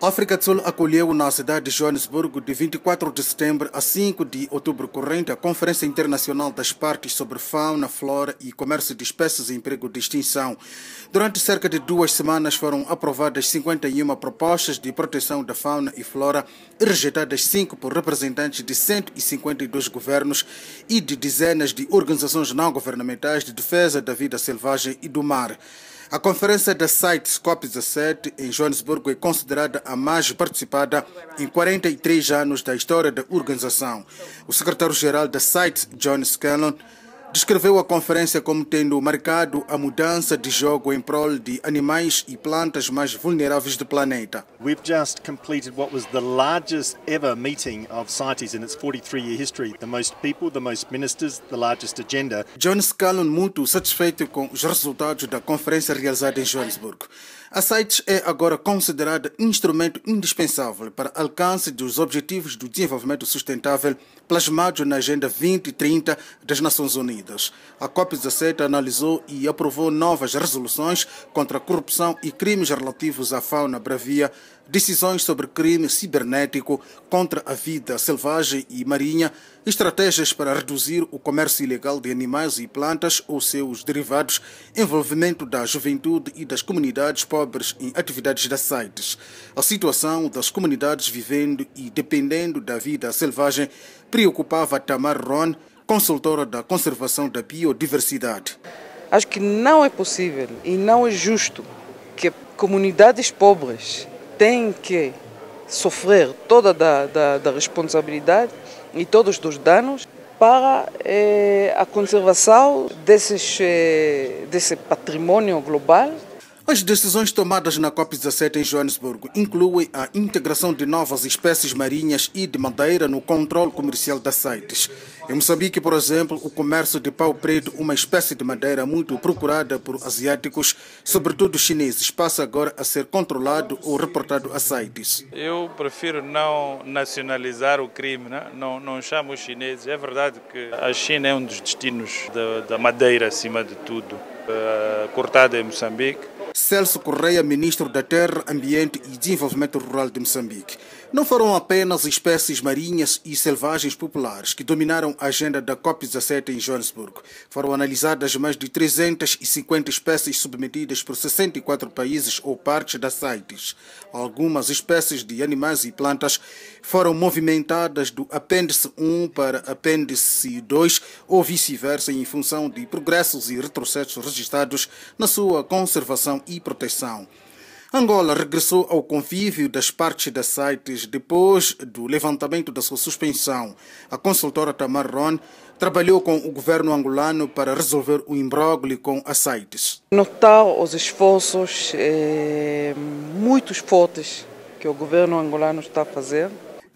A África do Sul acolheu na cidade de Joanesburgo, de 24 de setembro a 5 de outubro corrente, a Conferência Internacional das Partes sobre Fauna, Flora e Comércio de Espécies em Perigo de Extinção. Durante cerca de 2 semanas foram aprovadas 51 propostas de proteção da fauna e flora e rejeitadas 5 por representantes de 152 governos e de dezenas de organizações não governamentais de defesa da vida selvagem e do mar. A conferência da CITES COP17 em Joanesburgo é considerada a mais participada em 43 anos da história da organização. O secretário-geral da CITES, John Scanlon, descreveu a conferência como tendo marcado a mudança de jogo em prol de animais e plantas mais vulneráveis do planeta. We've just completed what was the largest ever meeting of CITES in its 43-year history. The most people, the most ministers, the largest agenda. John Scanlon, muito satisfeito com os resultados da conferência realizada em Joanesburgo. A CITES é agora considerada instrumento indispensável para alcance dos Objetivos do Desenvolvimento Sustentável plasmados na Agenda 2030 das Nações Unidas. A COP17 analisou e aprovou novas resoluções contra a corrupção e crimes relativos à fauna bravia, decisões sobre crime cibernético contra a vida selvagem e marinha, estratégias para reduzir o comércio ilegal de animais e plantas ou seus derivados, envolvimento da juventude e das comunidades pobres em atividades da CITES. A situação das comunidades vivendo e dependendo da vida selvagem preocupava Tamar Ron, consultora da conservação da biodiversidade. Acho que não é possível e não é justo que comunidades pobres têm que sofrer toda a responsabilidade e todos os danos para a conservação desse patrimônio global. As decisões tomadas na COP17 em Joanesburgo incluem a integração de novas espécies marinhas e de madeira no controle comercial da CITES. Em Moçambique, por exemplo, o comércio de pau preto, uma espécie de madeira muito procurada por asiáticos, sobretudo chineses, passa agora a ser controlado ou reportado à CITES. Eu prefiro não nacionalizar o crime, né? Não chamo os chineses. É verdade que a China é um dos destinos da madeira, acima de tudo, cortada em Moçambique. Celso Correia, ministro da Terra, Ambiente e Desenvolvimento Rural de Moçambique. Não foram apenas espécies marinhas e selvagens populares que dominaram a agenda da COP17 em Joanesburgo. Foram analisadas mais de 350 espécies submetidas por 64 países ou partes da CITES. Algumas espécies de animais e plantas foram movimentadas do apêndice 1 para apêndice 2 ou vice-versa em função de progressos e retrocessos registrados na sua conservação e proteção. Angola regressou ao convívio das partes da CITES depois do levantamento da sua suspensão. A consultora Tamar Ron trabalhou com o governo angolano para resolver o imbróglio com a CITES. Notar os esforços muito fortes que o governo angolano está a fazer.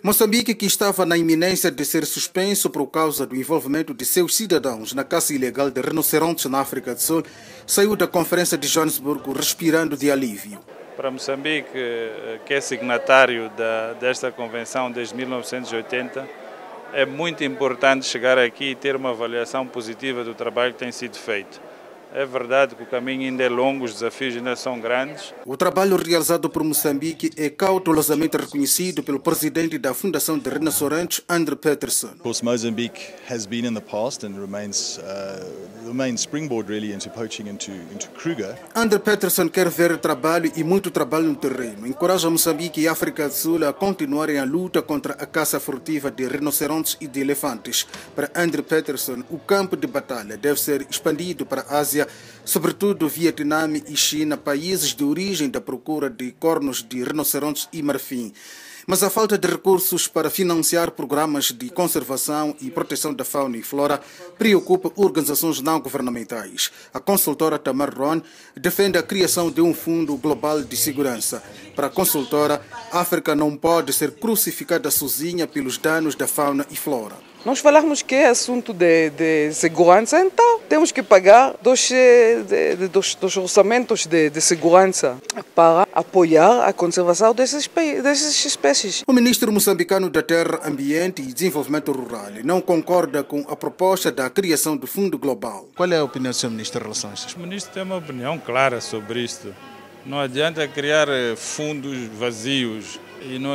Moçambique, que estava na iminência de ser suspenso por causa do envolvimento de seus cidadãos na caça ilegal de rinocerontes na África do Sul, saiu da conferência de Joanesburgo respirando de alívio. Para Moçambique, que é signatário desta convenção desde 1980, é muito importante chegar aqui e ter uma avaliação positiva do trabalho que tem sido feito. É verdade que o caminho ainda é longo, os desafios ainda são grandes. O trabalho realizado por Moçambique é cautelosamente reconhecido pelo presidente da Fundação de Rinocerontes, André Peterson. Of course, Mozambique has been in the past and remains the main springboard really into poaching into Kruger. André Peterson quer ver trabalho e muito trabalho no terreno. Encoraja Moçambique e África do Sul a continuarem a luta contra a caça furtiva de rinocerontes e de elefantes. Para André Peterson, o campo de batalha deve ser expandido para a Ásia, sobretudo Vietnã e China, países de origem da procura de cornos de rinocerontes e marfim. Mas a falta de recursos para financiar programas de conservação e proteção da fauna e flora preocupa organizações não governamentais. A consultora Tamar Ron defende a criação de um fundo global de segurança. Para a consultora, a África não pode ser crucificada sozinha pelos danos da fauna e flora. Nós falamos que é assunto de segurança, então temos que pagar dos orçamentos de segurança para apoiar a conservação dessas espécies. O ministro moçambicano da Terra, Ambiente e Desenvolvimento Rural não concorda com a proposta da criação do Fundo Global. Qual é a opinião do Sr. Ministro em relação a isso? O ministro tem uma opinião clara sobre isto. Não adianta criar fundos vazios e não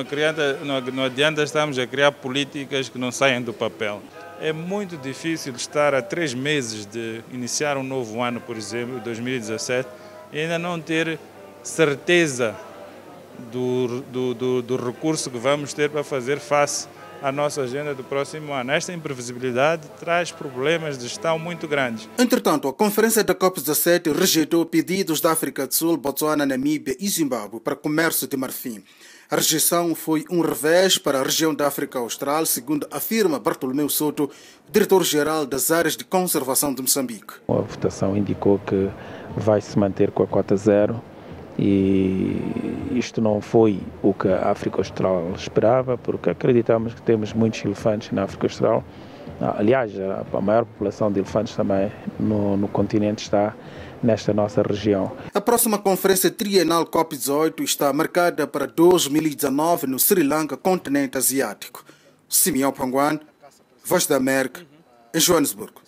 adianta estarmos a criar políticas que não saem do papel. É muito difícil estar a 3 meses de iniciar um novo ano, por exemplo, 2017, e ainda não ter certeza do recurso que vamos ter para fazer face à nossa agenda do próximo ano. Esta imprevisibilidade traz problemas de gestão muito grandes. Entretanto, a Conferência da COP17 rejeitou pedidos da África do Sul, Botsuana, Namíbia e Zimbábue para comércio de marfim. A rejeição foi um revés para a região da África Austral, segundo afirma Bartolomeu Soto, diretor-geral das áreas de conservação de Moçambique. A votação indicou que vai se manter com a cota zero e isto não foi o que a África Austral esperava, porque acreditamos que temos muitos elefantes na África Austral. Aliás, a maior população de elefantes também no continente está nesta nossa região. A próxima conferência trienal COP18 está marcada para 2019 no Sri Lanka, continente asiático. Simeão Panguan, Voz da América, em Joanesburgo.